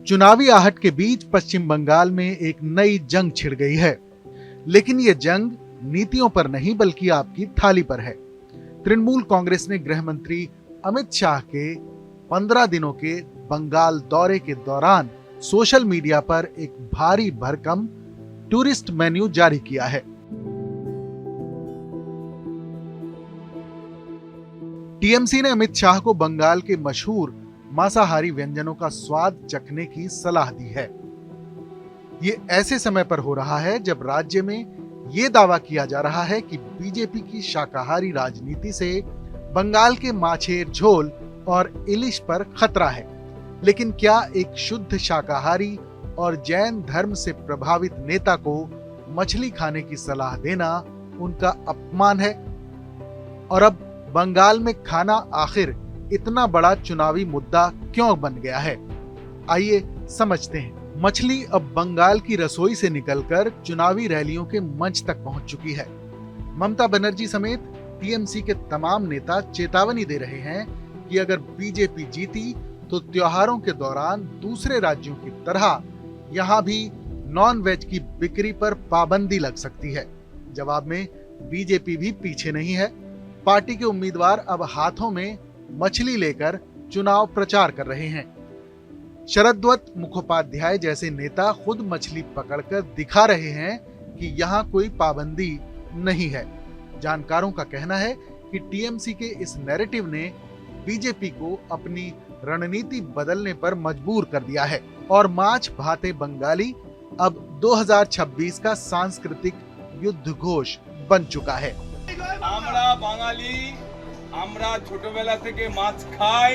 चुनावी आहट के बीच पश्चिम बंगाल में एक नई जंग छिड़ गई है, लेकिन ये जंग नीतियों पर नहीं बल्कि आपकी थाली पर है। तृणमूल कांग्रेस ने गृह मंत्री अमित शाह के 15 दिनों के बंगाल दौरे के दौरान सोशल मीडिया पर एक भारी भरकम टूरिस्ट मेन्यू जारी किया है। टीएमसी ने अमित शाह को बंगाल के मशहूर मांसाहारी व्यंजनों का स्वाद चखने की सलाह दी है। ये ऐसे समय पर हो रहा है जब राज्य में ये दावा किया जा रहा है कि बीजेपी की शाकाहारी राजनीति से बंगाल के माछेर झोल और इलिश पर खतरा है। लेकिन क्या एक शुद्ध शाकाहारी और जैन धर्म से प्रभावित नेता को मछली खाने की सलाह देना उनका अपमान है? और अब बंगाल में खाना आखिर इतना बड़ा चुनावी मुद्दा क्यों बन गया है? आइए समझते हैं। मछली अब बंगाल की रसोई से निकलकर चुनावी रैलियों के मंच तक पहुंच चुकी है। ममता बनर्जी समेत टीएमसी के तमाम नेता चेतावनी दे रहे हैं कि अगर बीजेपी जीती तो त्योहारों के दौरान दूसरे राज्यों की तरह यहां भी नॉन वेज की बिक्री पर पाबंदी लग सकती है। जवाब में बीजेपी भी पीछे नहीं है। पार्टी के उम्मीदवार अब हाथों में मछली लेकर चुनाव प्रचार कर रहे हैं। शरदवत मुखोपाध्याय जैसे नेता खुद मछली पकड़कर दिखा रहे हैं कि यहां कोई पाबंदी नहीं है। जानकारों का कहना है कि टीएमसी के इस नैरेटिव ने बीजेपी को अपनी रणनीति बदलने पर मजबूर कर दिया है और माछ भाते बंगाली अब 2026 का सांस्कृतिक युद्ध घोष बन चुका है। আমরা বাঙালি, আমরা ছোটবেলা থেকে মাছ খাই,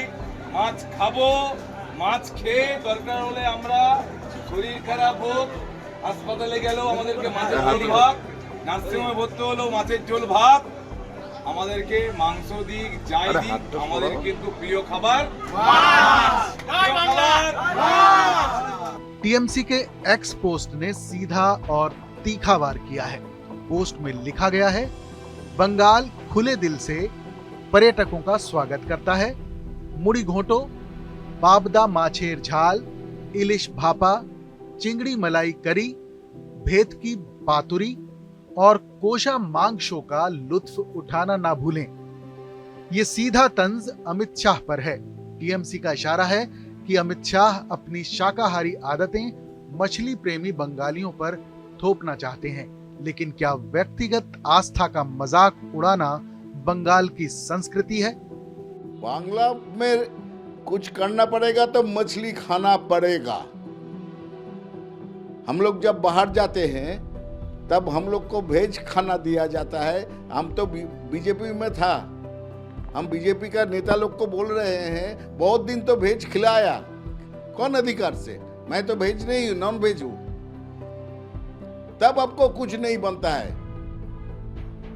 মাছ খাবো, মাছ খেয়ে দরকার হলে আমরা শরীর খারাপ হোক হাসপাতালে গেলেও আমাদেরকে মাছের ঝোল ভাত, নার্সিংহোমে ভর্তি হলেও মাছের ঝোল ভাত, আমাদেরকে মাংস দিক যাই দিক আমাদের কিন্তু প্রিয় খাবার মাছ। टीएमसी के एक्स पोस्ट ने सीधा और तीखा वार किया है। पोस्ट में लिखा गया है, बंगाल खुले दिल से पर्यटकों का स्वागत करता है। मुड़ी घोटो, पाबदा माछेर झाल, इलिश भापा, चिंगड़ी मलाई करी, भेतकी पातुरी और कोशा मांग शो का लुत्फ उठाना ना भूलें। ये सीधा तंज अमित शाह पर है। टीएमसी का इशारा है कि अमित शाह अपनी शाकाहारी आदतें मछली प्रेमी बंगालियों पर थोपना चाहते हैं। लेकिन क्या व्यक्तिगत आस्था का मजाक उड़ाना बंगाल की संस्कृति है? बांग्ला में कुछ करना पड़ेगा तो मछली खाना पड़ेगा। हम लोग जब बाहर जाते हैं तब हम लोग को वेज खाना दिया जाता है। हम तो बीजेपी में था, हम बीजेपी का नेता लोग को बोल रहे हैं बहुत दिन तो वेज खिलाया। कौन अधिकार से? मैं तो वेज नहीं हूँ, नॉन वेज हूँ। तब आपको कुछ नहीं बनता है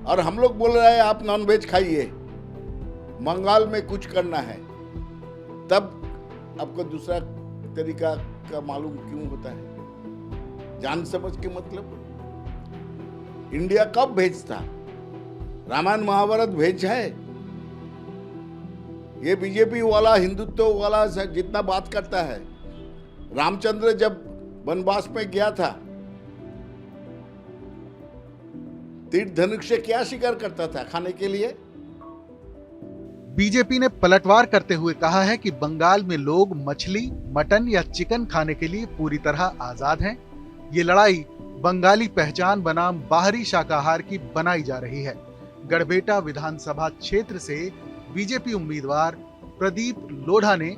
और हम लोग बोल रहे हैं आप नॉन वेज खाइए। बंगाल में कुछ करना है तब आपको दूसरा तरीका का मालूम क्यों होता है? जान समझ के मतलब इंडिया कब वेज था? रामायण महाभारत वेज है? ये बीजेपी वाला हिंदुत्व वाला जितना बात करता है, रामचंद्र जब वनवास में गया था तीर धनुष से क्या शिकार करता था खाने के लिए? बीजेपी ने पलटवार करते हुए कहा है कि बंगाल में लोग मछली, मटन या चिकन खाने के लिए पूरी तरह आजाद हैं। ये लड़ाई बंगाली पहचान बनाम बाहरी शाकाहार की बनाई जा रही है। गढ़बेटा विधानसभा क्षेत्र से बीजेपी उम्मीदवार प्रदीप लोढ़ा ने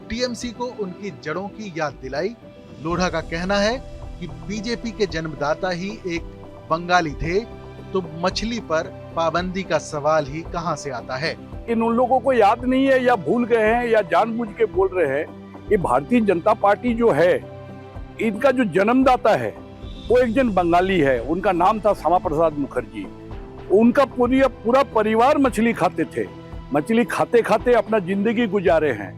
टीएमसी को उनकी जड़ों की याद दिलाई। लोढ़ा का कहना है कि बीजेपी के जन्मदाता ही एक बंगाली थे, तो मछली पर पाबंदी का सवाल ही कहां से आता है? इन उन लोगों को याद नहीं है या भूल गए हैं या जानबूझ के बोल रहे हैं। ये भारतीय जनता पार्टी जो है, इनका जो जन्मदाता है वो एक जन बंगाली है। उनका नाम था श्यामा प्रसाद मुखर्जी। उनका पूरा परिवार मछली खाते थे। मछली खाते खाते अपना जिंदगी गुजारे हैं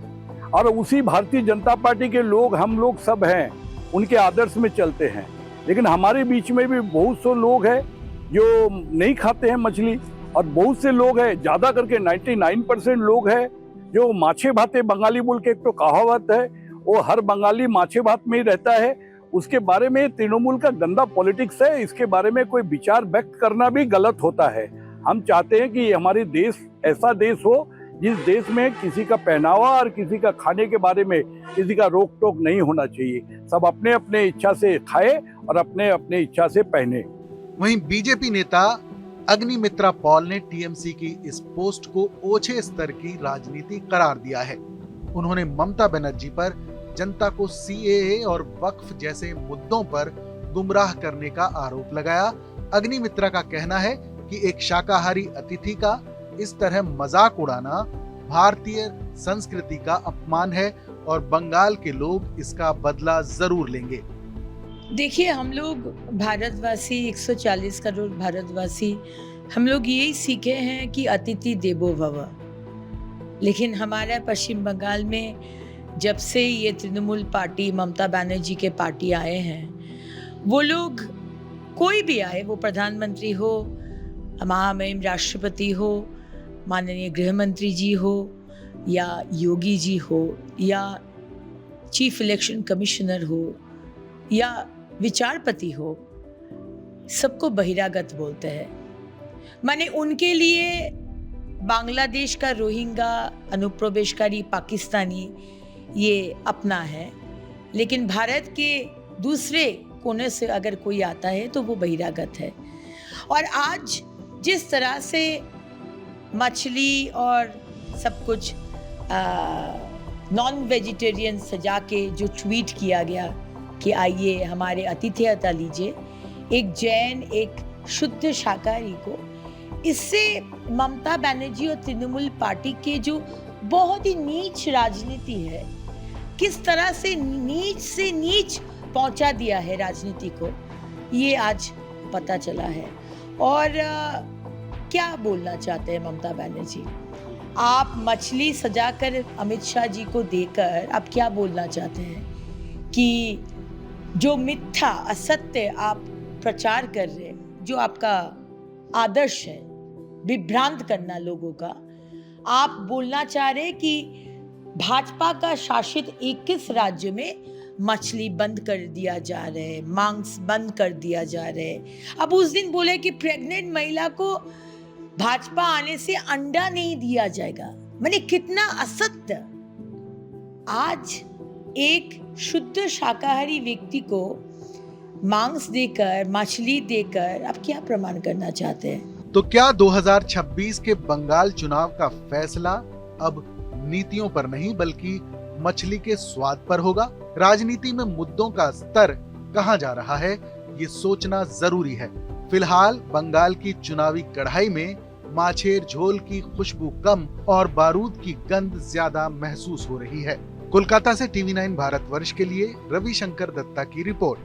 और उसी भारतीय जनता पार्टी के लोग हम लोग सब हैं, उनके आदर्श में चलते हैं। लेकिन हमारे बीच में भी बहुत से लोग हैं जो नहीं खाते हैं मछली और बहुत से लोग हैं, ज्यादा करके 99% लोग हैं जो माछे भाते बंगाली बोल के एक तो कहावत है, वो हर बंगाली माछे भात में ही रहता है। उसके बारे में तृणमूल का गंदा पॉलिटिक्स है, इसके बारे में कोई विचार व्यक्त करना भी गलत होता है। हम चाहते हैं कि हमारे देश ऐसा देश हो जिस देश में किसी का पहनावा और किसी का खाने के बारे में किसी का रोक टोक नहीं होना चाहिए। सब अपने अपने इच्छा से खाए और अपने अपने इच्छा से पहने। वहीं बीजेपी नेता अग्निमित्रा पॉल ने टीएमसी की इस पोस्ट को ओछे स्तर की राजनीति करार दिया है। उन्होंने ममता बनर्जी पर जनता को सीएए और वक्फ जैसे मुद्दों पर गुमराह करने का आरोप लगाया। अग्निमित्रा का कहना है कि एक शाकाहारी अतिथि का इस तरह मजाक उड़ाना भारतीय संस्कृति का अपमान है और बंगाल के लोग इसका बदला जरूर लेंगे। देखिए, हम लोग भारतवासी 140 करोड़ भारतवासी हम लोग यही सीखे हैं कि अतिथि देवो भव। लेकिन हमारे पश्चिम बंगाल में जब से ये तृणमूल पार्टी ममता बनर्जी के पार्टी आए हैं, वो लोग कोई भी आए, वो प्रधानमंत्री हो, महामहिम राष्ट्रपति हो, माननीय गृह मंत्री जी हो या योगी जी हो या चीफ इलेक्शन कमिश्नर हो या विचारपति हो, सबको बहिरागत बोलते हैं। माने उनके लिए बांग्लादेश का रोहिंगा अनुप्रवेशकारी पाकिस्तानी ये अपना है, लेकिन भारत के दूसरे कोने से अगर कोई आता है तो वो बहिरागत है। और आज जिस तरह से मछली और सब कुछ नॉन वेजिटेरियन सजा के जो ट्वीट किया गया कि आइए हमारे आतिथ्यता लीजिए, एक जैन एक शुद्ध शाकाहारी को, इससे ममता बनर्जी और तृणमूल पार्टी के जो बहुत ही नीच राजनीति है, किस तरह से नीच पहुंचा दिया है राजनीति को, ये आज पता चला है। और क्या बोलना चाहते हैं ममता बनर्जी? आप मछली सजाकर अमित शाह जी को देकर आप क्या बोलना चाहते हैं कि जो मिथ्या असत्य आप प्रचार कर रहे हैं, जो आपका आदर्श है विभ्रांत करना लोगों का, आप बोलना चाह रहे कि भाजपा का शासित 21 राज्य में मछली बंद कर दिया जा रहा है, मांस बंद कर दिया जा रहा है। अब उस दिन बोले कि प्रेग्नेंट महिला को भाजपा आने से अंडा नहीं दिया जाएगा। मैंने कितना असत्य। आज एक शुद्ध शाकाहारी व्यक्ति को मांस देकर, मछली देकर आप क्या प्रमाण करना चाहते हैं? तो क्या 2026 के बंगाल चुनाव का फैसला अब नीतियों पर नहीं बल्कि मछली के स्वाद पर होगा? राजनीति में मुद्दों का स्तर कहां जा रहा है, ये सोचना जरूरी है। फिलहाल बंगाल की चुनावी कढ़ाई में माछेर झोल की खुशबू कम और बारूद की गंध ज्यादा महसूस हो रही है। कोलकाता से TV9 भारतवर्ष के लिए रविशंकर दत्ता की रिपोर्ट।